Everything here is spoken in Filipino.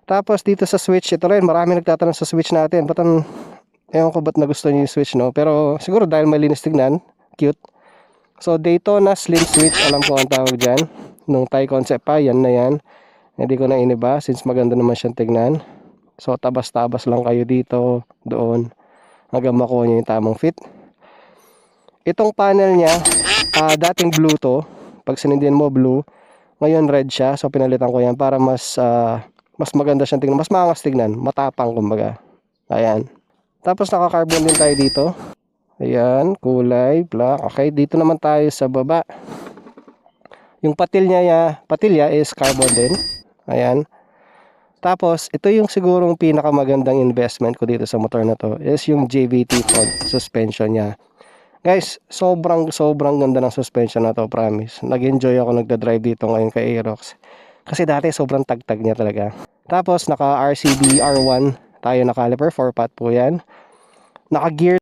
Tapos dito sa switch, ito rin, marami nagtatanong sa switch natin. Ewan ko ba't nagustuhan niyo yung switch, no? Pero siguro dahil malinis tignan, cute. So Daytona Slim Switch, alam ko ang tawag dyan. Nung Thai concept pa, yan na yan. Hindi ko na iniba since maganda naman siyang tignan. So tabas-tabas lang kayo dito, doon, hanggang makuha niyo yung tamang fit. Itong panel niya, dating blue to. Pag sinindihan mo blue, ngayon red siya. So pinalitan ko yan para mas maganda siyang tignan, mas maangas tignan, matapang kumbaga. Ayan. Tapos naka-carbon din tayo dito. Ayan, kulay black. Okay, dito naman tayo sa baba. Yung patilya is carbon din. Ayan. Tapos, ito yung sigurong pinakamagandang investment ko dito sa motor na to is yung JVT pod suspension niya. Guys, sobrang ganda ng suspension na to, promise. Nag-enjoy ako nagda-drive dito ngayon kay Aerox. Kasi dati sobrang tagtag niya talaga. Tapos, naka RCB R1 tayo na caliper, 4-pot po yan. Naka-gear